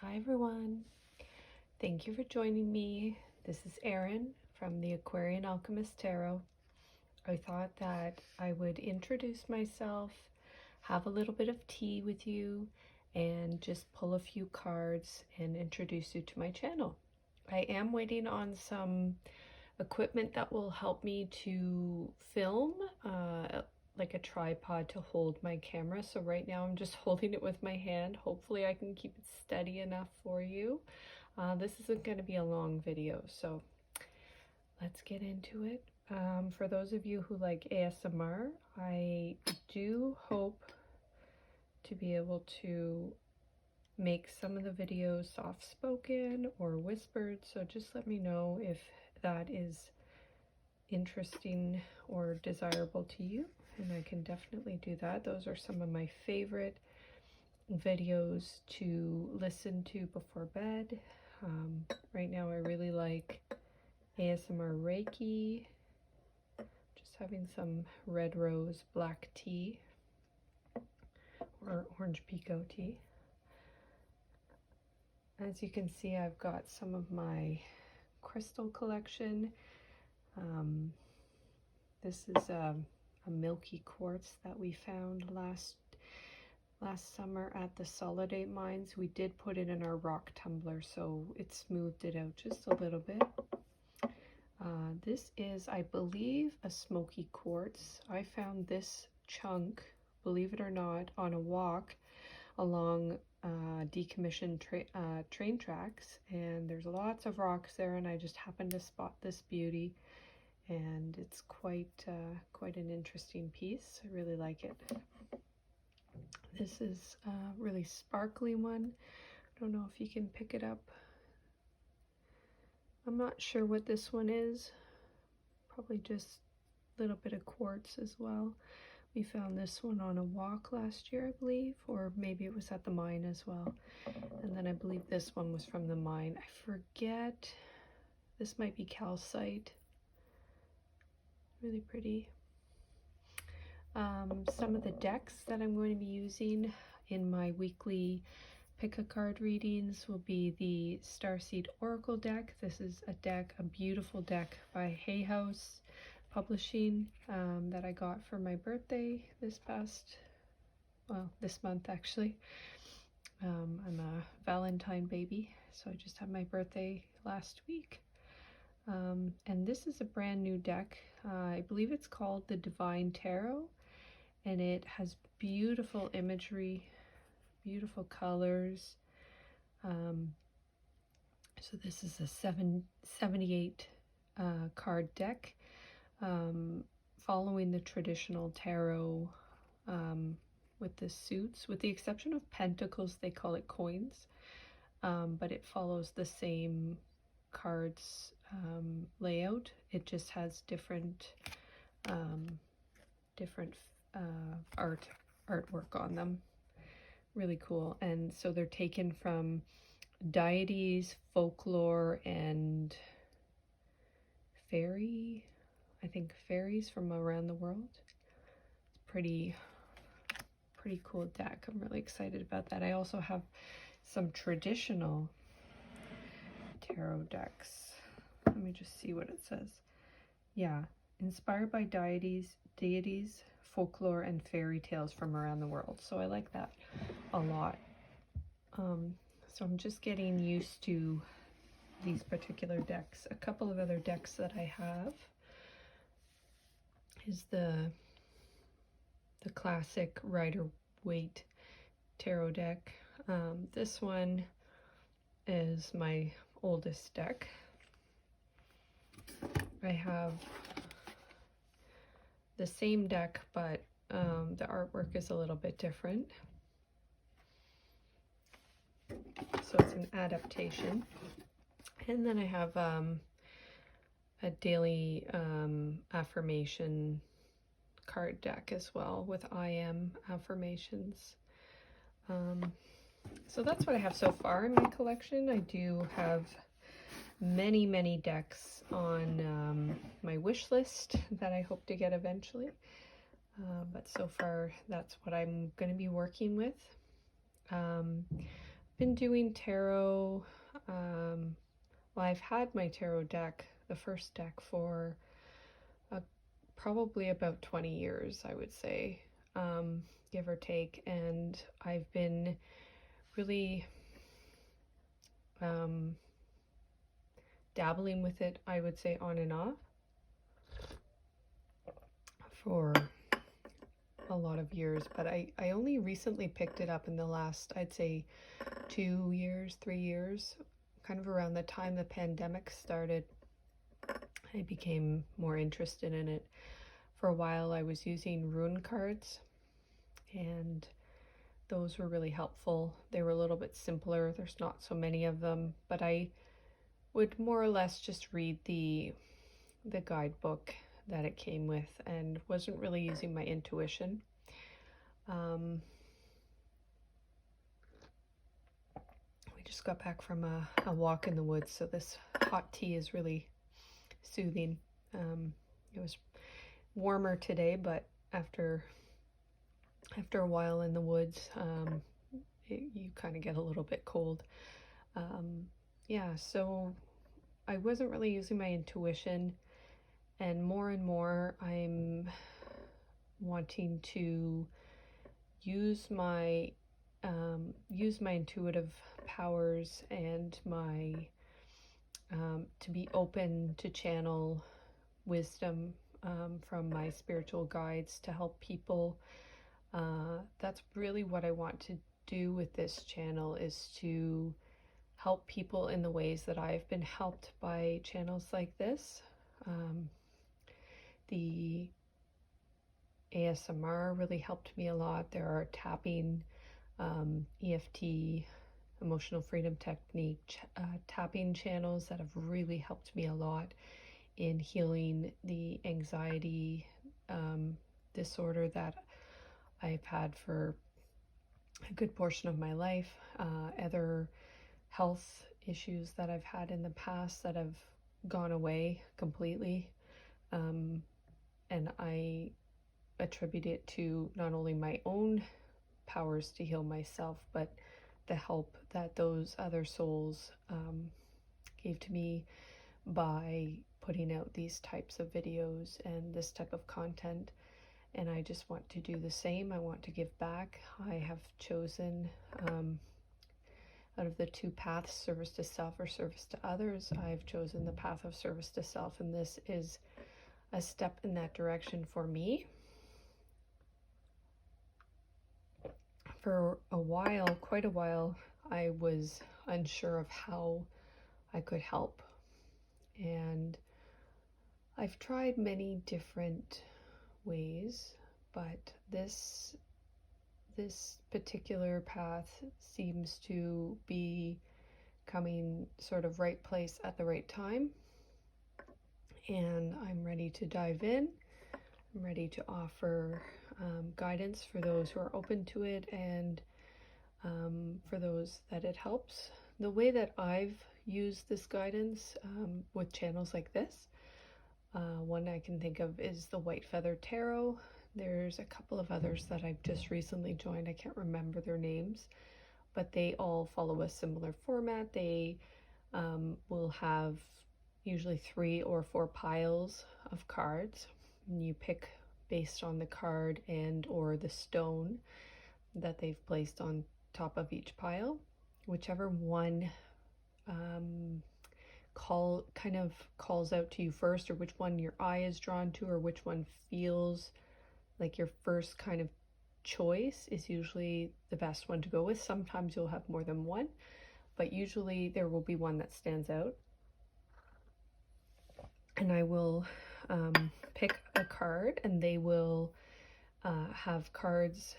Hi everyone, thank you for joining me. This is Erin from the Aquarian Alchemist Tarot. I thought that I would introduce myself, have a little bit of tea with you, and just pull a few cards and introduce you to my channel. I am waiting on some equipment that will help me to film, like a tripod to hold my camera. So right now I'm just holding it with my hand. Hopefully I can keep it steady enough for you. This isn't going to be a long video, so let's get into it. For those of you who like ASMR, I do hope to be able to make some of the videos soft-spoken or whispered, so just let me know if that is interesting or desirable to you, and I can definitely do that. Those are some of my favorite videos to listen to before bed. Right now I really like ASMR Reiki, just having some red rose black tea or orange pekoe tea. As you can see, I've got some of my crystal collection. This is a milky quartz that we found last summer at the Solidate mines. We did put it in our rock tumbler, so it smoothed it out just a little bit. This is, I believe, a smoky quartz. I found this chunk, believe it or not, on a walk along decommissioned train tracks, and there's lots of rocks there, and I just happened to spot this beauty, and it's quite an interesting piece. I really like it. This is a really sparkly one. I don't know if you can pick it up. I'm not sure what this one is. Probably just a little bit of quartz as well. We found this one on a walk last year, I believe, or maybe it was at the mine as well. And then I believe this one was from the mine. I forget. This might be calcite. Really pretty. Some of the decks that I'm going to be using in my weekly pick-a-card readings will be the Starseed Oracle deck. This is a beautiful deck by Hay House Publishing that I got for my birthday this month actually. I'm a Valentine baby, so I just had my birthday last week. And this is a brand new deck. I believe it's called the Divine Tarot, and it has beautiful imagery, beautiful colors. So this is a 78 card deck, following the traditional tarot with the suits. With the exception of pentacles, they call it coins, but it follows the same cards layout. It just has different artwork on them. Really cool. And so they're taken from deities, folklore, and fairies from around the world. It's pretty cool deck. I'm really excited about that. I also have some traditional tarot decks. Let me just see what it says. Yeah, inspired by deities, folklore, and fairy tales from around the world. So I like that a lot. So I'm just getting used to these particular decks. A couple of other decks that I have is the classic Rider-Waite tarot deck. This one is my oldest deck. I have the same deck, but the artwork is a little bit different. So it's an adaptation. And then I have a daily affirmation card deck as well with I am affirmations. So that's what I have so far in my collection. I do have many decks on my wish list that I hope to get eventually. But so far, that's what I'm going to be working with. been doing tarot. Well, I've had my tarot deck, the first deck, for probably about 20 years, I would say, give or take. And I've been really dabbling with it, I would say, on and off for a lot of years. But I only recently picked it up in the last, I'd say, 2 years, 3 years, kind of around the time the pandemic started. I became more interested in it. For a while, I was using rune cards, and those were really helpful. They were a little bit simpler. There's not so many of them, but I would more or less just read the guidebook that it came with and wasn't really using my intuition. We just got back from a walk in the woods, so this hot tea is really soothing. It was warmer today, but after a while in the woods, you kind of get a little bit cold. Yeah, so I wasn't really using my intuition, and more I'm wanting to use my intuitive powers and my to be open to channel wisdom from my spiritual guides to help people. That's really what I want to do with this channel, is to help people in the ways that I've been helped by channels like this. The ASMR really helped me a lot. There are tapping, EFT, emotional freedom technique, tapping channels that have really helped me a lot in healing the anxiety disorder that I've had for a good portion of my life. Other health issues that I've had in the past that have gone away completely. And I attribute it to not only my own powers to heal myself, but the help that those other souls gave to me by putting out these types of videos and this type of content. And I just want to do the same. I want to give back. I have chosen, out of the two paths, service to self or service to others, I've chosen the path of service to self, and this is a step in that direction for me. For a while, quite a while, I was unsure of how I could help. And I've tried many different ways, but this particular path seems to be coming sort of right place at the right time. And I'm ready to dive in. I'm ready to offer guidance for those who are open to it, and for those that it helps. The way that I've used this guidance with channels like this, one I can think of is the White Feather Tarot. There's a couple of others that I've just recently joined. I can't remember their names, but they all follow a similar format. They will have usually 3 or 4 piles of cards, and you pick based on the card and or the stone that they've placed on top of each pile, whichever one kind of calls out to you first, or which one your eye is drawn to, or which one feels like your first kind of choice, is usually the best one to go with. Sometimes you'll have more than one, but usually there will be one that stands out. And I will pick a card, and they will have cards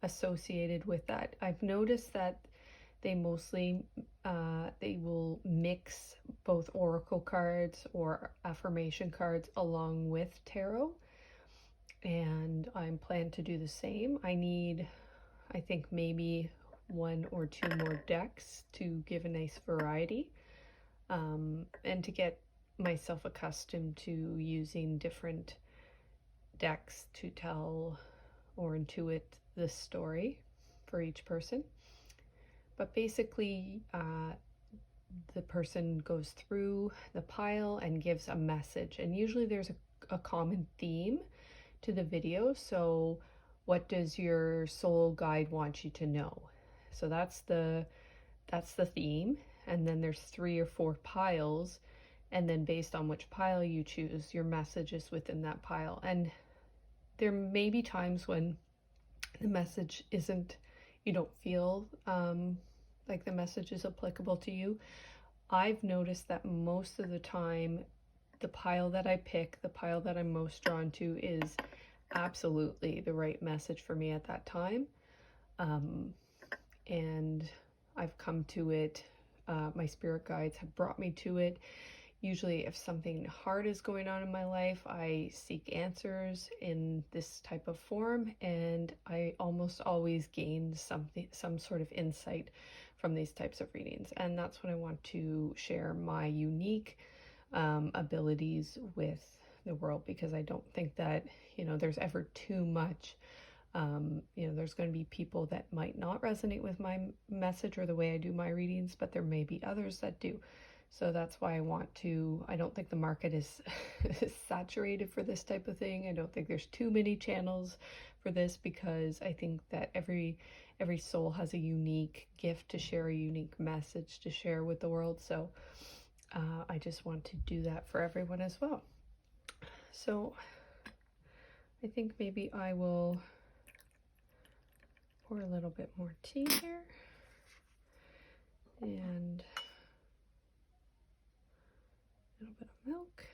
associated with that. I've noticed that they mostly they will mix both oracle cards or affirmation cards along with tarot, and I'm planning to do the same. I need, I think, maybe 1 or 2 more decks to give a nice variety, and to get myself accustomed to using different decks to tell or intuit the story for each person. But basically, the person goes through the pile and gives a message, and usually there's a common theme to the video. So what does your soul guide want you to know? So that's the theme. And then there's 3 or 4 piles, and then based on which pile you choose, your message is within that pile. And there may be times when the message isn't, you don't feel like the message is applicable to you. I've noticed that most of the time, the pile that I pick, the pile that I'm most drawn to, is absolutely the right message for me at that time. And I've come to it. My spirit guides have brought me to it. Usually if something hard is going on in my life, I seek answers in this type of form, and I almost always gain some sort of insight from these types of readings. And that's what I want to share, my unique abilities with the world, because I don't think that, there's ever too much. There's going to be people that might not resonate with my message or the way I do my readings, but there may be others that do. So that's why I don't think the market is saturated for this type of thing. I don't think there's too many channels for this, because I think that every soul has a unique gift to share, a unique message to share with the world. So I just want to do that for everyone as well. So I think maybe I will pour a little bit more tea here, and a little bit of milk.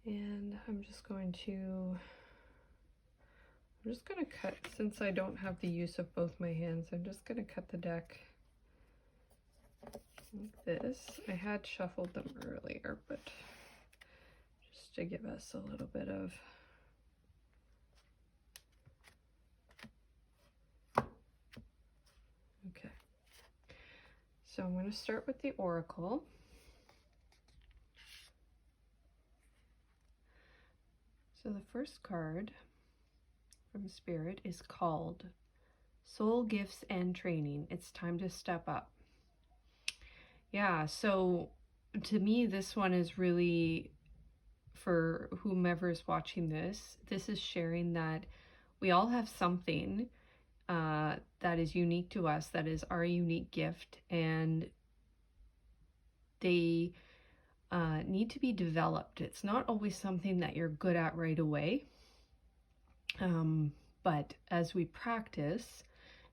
And I'm just going to cut, since I don't have the use of both my hands, I'm just going to cut the deck like this. I had shuffled them earlier, but just to give us a little bit of okay. So I'm going to start with the oracle. So the first card from Spirit is called Soul Gifts and Training. It's time to step up. Yeah, so to me, this one is really, for whomever is watching this is sharing that we all have something that is unique to us, that is our unique gift, and they need to be developed. It's not always something that you're good at right away, but as we practice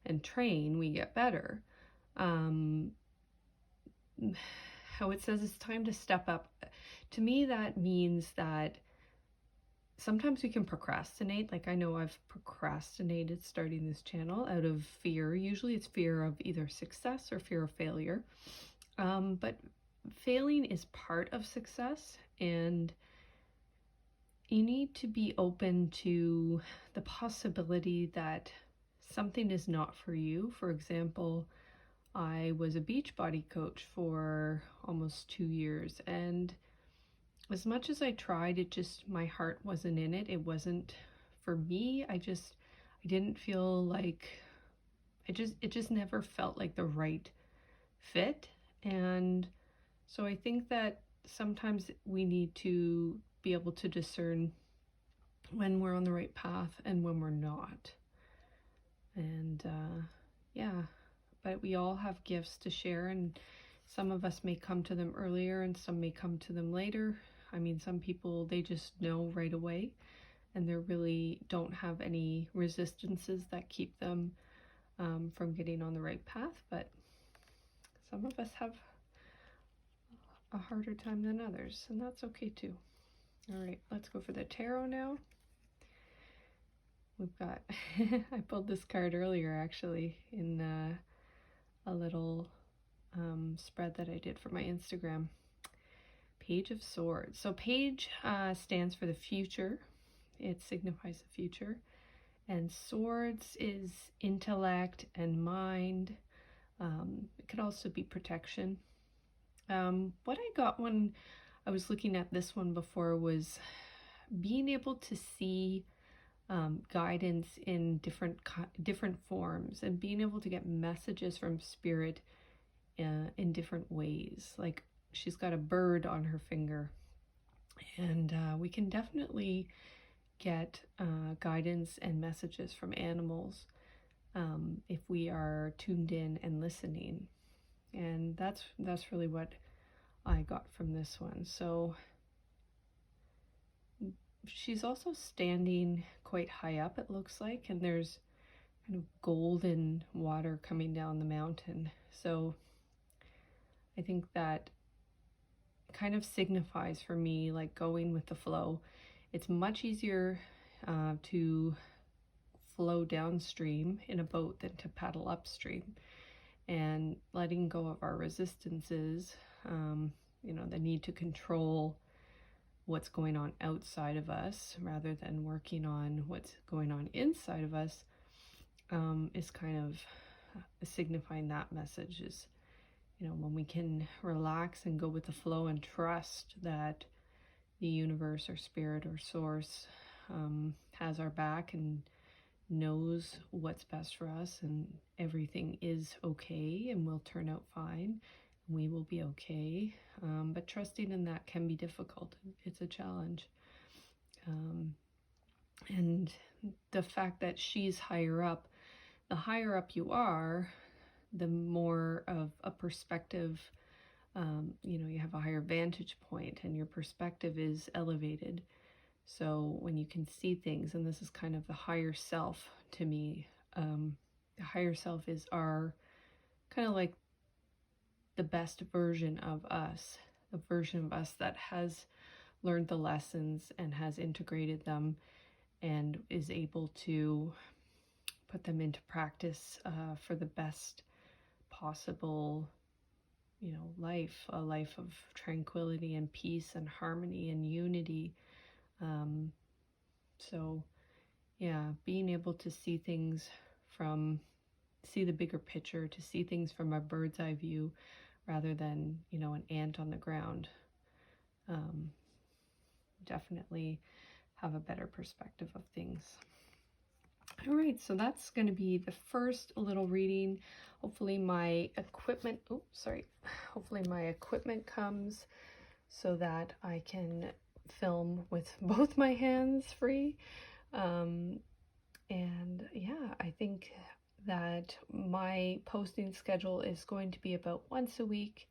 and train, we get better. How it says it's time to step up, to me that means that sometimes we can procrastinate. Like, I know I've procrastinated starting this channel out of fear. Usually it's fear of either success or fear of failure, but failing is part of success, and you need to be open to the possibility that something is not for you. For example, I was a Beachbody coach for almost 2 years, and as much as I tried, my heart wasn't in it. It wasn't for me. I didn't feel like, it just never felt like the right fit. And so I think that sometimes we need to be able to discern when we're on the right path and when we're not. And yeah, but we all have gifts to share, and some of us may come to them earlier and some may come to them later. I mean, some people, they just know right away, and they really don't have any resistances that keep them from getting on the right path. But some of us have a harder time than others, and that's okay too. All right, let's go for the tarot now. We've got, I pulled this card earlier actually in a little spread that I did for my Instagram. Page of Swords. So page stands for the future. It signifies the future. And swords is intellect and mind. It could also be protection. What I got when I was looking at this one before was being able to see guidance in different forms, and being able to get messages from spirit in different ways. Like she's got a bird on her finger, and we can definitely get guidance and messages from animals if we are tuned in and listening. And that's really what I got from this one. So she's also standing quite high up, it looks like, and there's kind of golden water coming down the mountain. So I think that kind of signifies for me like going with the flow. It's much easier to flow downstream in a boat than to paddle upstream, and letting go of our resistances, you know, the need to control what's going on outside of us rather than working on what's going on inside of us, is kind of signifying that message. Is, you know, when we can relax and go with the flow and trust that the universe or spirit or source has our back and knows what's best for us, and everything is okay and will turn out fine. We will be okay. But trusting in that can be difficult. It's a challenge. And the fact that she's higher up, the higher up you are, the more of a perspective, you know, you have a higher vantage point and your perspective is elevated. So when you can see things, and this is kind of the higher self to me, the higher self is our kind of like the best version of us, the version of us that has learned the lessons and has integrated them and is able to put them into practice for the best possible, you know, life, a life of tranquility and peace and harmony and unity. So yeah, being able to see things see the bigger picture, to see things from a bird's eye view rather than, you know, an ant on the ground. Definitely have a better perspective of things. All right, so that's going to be the first little reading. Hopefully my equipment, hopefully my equipment comes so that I can film with both my hands free. And yeah, I think that my posting schedule is going to be about once a week,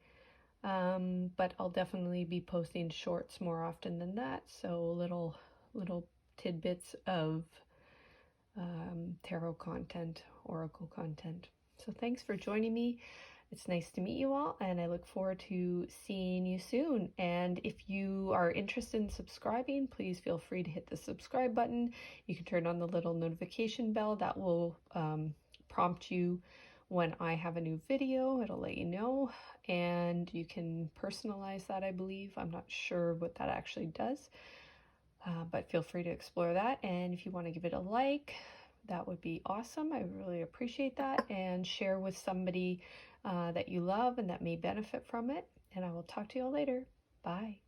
but I'll definitely be posting shorts more often than that, so little tidbits of tarot content, oracle content. So thanks for joining me. It's nice to meet you all, and I look forward to seeing you soon. And if you are interested in subscribing, please feel free to hit the subscribe button. You can turn on the little notification bell that will prompt you when I have a new video. It'll let you know, and you can personalize that, I believe. I'm not sure what that actually does, but feel free to explore that. And if you want to give it a like, that would be awesome. I really appreciate that. And share with somebody that you love and that may benefit from it. And I will talk to you all later. Bye.